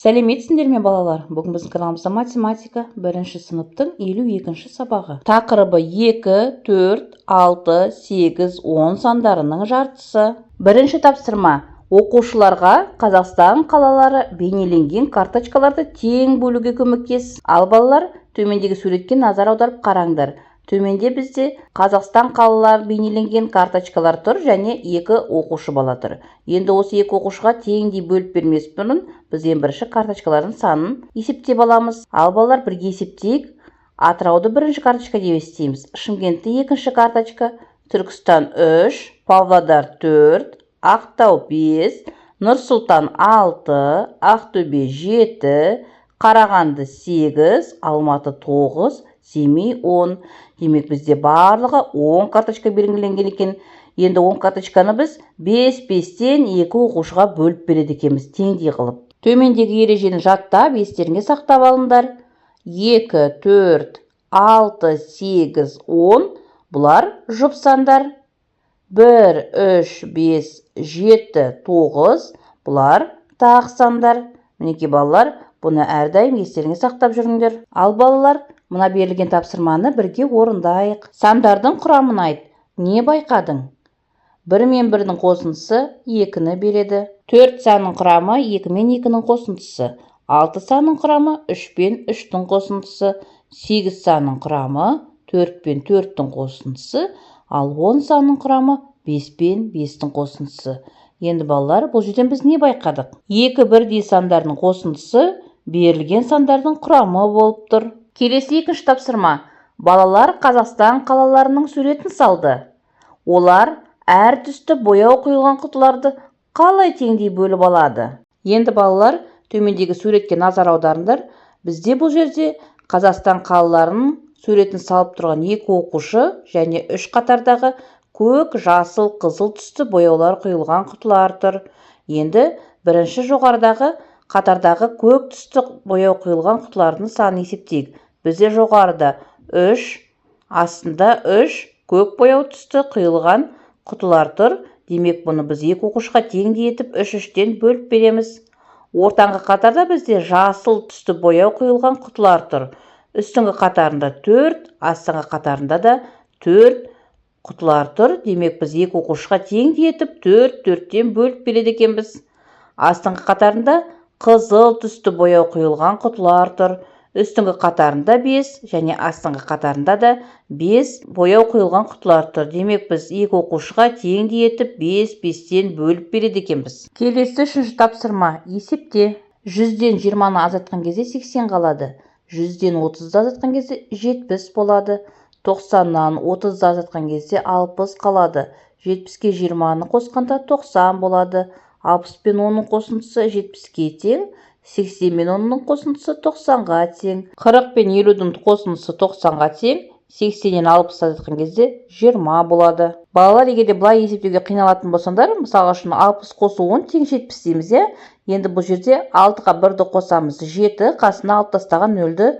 Сәлеметсіңдер ме балалар? Бүгін біздің каналымызда математика 1-ші сыныптың 52-ші сабағы. Тақырыбы 2, 4, 6, 8, 10 сандарының жартысы. Бірінші тапсырма. Оқушыларға Қазақстан қалалары бейнеленген карточкаларды тең бөлуге көмектес. Ал балалар, төмендегі суретке назар аударып қараңдар. Төменде бізде Қазақстан қалалары бейнеленген карточкалар тұр және 2 оқушы бала тұр. Енді осы 2 оқушыға теңдей бөліп бермес бұрын біз ең бірінші карточкалардың санын есептеп аламыз. Ал балалар, бірге есептейік. Атырауды 1-ші карточка деп естейміз. Шымкентті 2-ші карточка, Түркістан 3, Павлодар 4, Ақтау 5, Нұр-Сұлтан 6, Ақтөбе 7, Қарағанды 8, Алматы 9, Семей 10. Демек бізде барлығы 10 карточка белгіленген екен. Енді 10 карточканы біз 5-5-тен 2 оқушыға бөліп береді екенбіз, теңдей қылып. Төмендегі ережені жаттап, естеріңе сақтап алыңдар. 2, 4, 6, 8, 10 бұлар жұп сандар. 1, 3, 5, 7, 9 бұлар тақ сандар. Мінекей балалар, бұны әрдайым естеріңе сақтап жүріңдер. Ал балалар, мына берілген тапсырманы бірге орындайық. Сандардың құрамын айт. Не байқадың? 1 мен 1-дің қосындысы 2-ні береді. 4 санның құрамы 2 мен 2-ның қосындысы. 6 санның құрамы 3 пен 3-дің қосындысы. 8 санның құрамы 4 пен 4-дің қосындысы. Ал 10 санның құрамы 5 пен 5-дің қосындысы. Енді балалар, бұл жерден біз не байқадық? 2 бірдей сандардың қосындысы берілген сандардың құрамы болып тұр. Келесі 2-ші тапсырма. Балалар Қазақстан қалаларының суретін салды. Олар әр түсті бояу құйылған құтыларды қалай теңдей бөліп алады? Енді балалар, төмендегі суретке назар аударыңдар. Бізде бұл жерде Қазақстан қалаларының суретін салып тұрған 2 оқушы және 3 қатардағы көк, жасыл, қызыл түсті бояулар құйылған құтылар тұр. Енді бірінші жоғарыдағы қатардағы көк түсті бояу құйылған құтылардың санын есептейік. Бізде жоғарыда 3, астында 3 көк бояу түсті құйылған құтылар тұр. Демек, бұны біз 2 оқушыға теңдей етіп 3-3-тен бөліп береміз. Ортаңғы қатарда бізде жасыл түсті бояу құйылған құтылар тұр. Үстіңгі қатарында 4, астыңғы қатарында да 4 құтылар тұр. Демек, біз 2 оқушыға теңдей етіп 4-4-тен бөліп береді екенбіз. Астыңғы қатарында қызыл түсті бояу құйылған құтылар тұр. Үстіңгі қатарында 5 және астыңғы қатарында да 5 бояу құйылған құтылар тұр. Демек, біз 2 оқушыға теңдей етіп 5-5-тен бөліп береді екенбіз. Келесі 3-ші тапсырма. Есепте. 100-ден 20-ны азайтқан кезде 80 қалады. 100-ден 30-ды азайтқан кезде 70 болады. 90-нан 30-ды азайтқан кезде 60 қалады. 70-ке 20-ны қосқанда 90 болады. 60 пен 10-ның қосындысы 70-ке тең. 80 мен 10-ның қосындысы 90-ға тең. 40 пен 50-дің қосындысы 90-ға тең. 80-нен 60 азайтқан кезде 20 болады. Балалар, егер де былай есептеуге қиналатын болсаңдар, мысалға үшін 60 қосу 10 тең 70 дейміз, е? Енді бұл жерде 6-ға 1-ді қосамыз 7, қасына алып тастаған 0-ді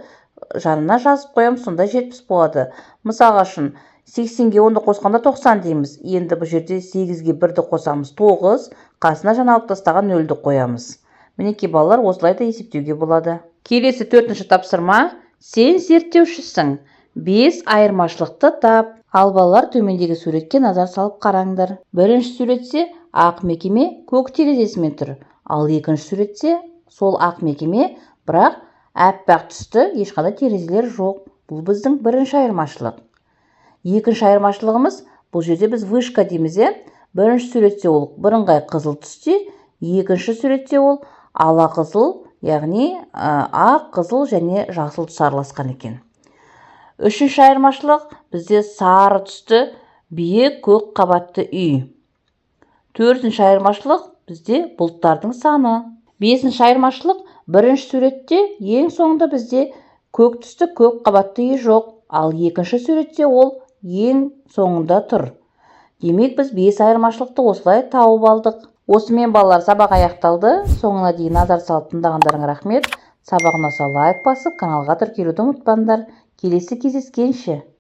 жанына жазып қоямыз, сонда 70 болады. Мысалға үшін 80-ге 10-ды қосқанда 90 дейміз. Енді бұл жерде 8-ге 1-ді қосамыз 9, қасына жана алып тастаған 0-ді қоямыз. Мінекей балалар, осылайда есептеуге болады. Келесі 4-ші тапсырма. Сен зерттеушісің. 5 айырмашылықты тап. Ал балалар, төмендегі суретке назар салып қараңдар. Бірінші суретте ақ мекеме көк терезесімен тұр. Ал екінші суретте сол ақ мекеме, бірақ әппақ түсті, ешқандай терезелер жоқ. Бұл біздің бірінші айырмашылық. Екінші айырмашылығымыз, бұл жерде біз вышка дейміз, е? Бірінші суретте ол бірыңғай қызыл түсте, екінші суретте ол ала қызыл, яғни ақ, қызыл және жасыл түс араласқан екен. Үшінші айырмашылық, бізде сары түсті биік көк қабатты үй. Төртінші айырмашылық, бізде бұлттардың саны. Бесінші айырмашылық, бірінші суретте ең соңында бізде көк түсті көк қабатты үй жоқ, ал екінші суретте ол ең соңында тұр. Демек, біз 5 айырмашылықты осылай тауып алдық. Осымен балалар, сабақ аяқталды. Соңына дейін назар салып тыңдағандарыңа рахмет. Сабағына лайк басып, каналға тіркелуді ұмытпаңдар. Келесі кездескенше.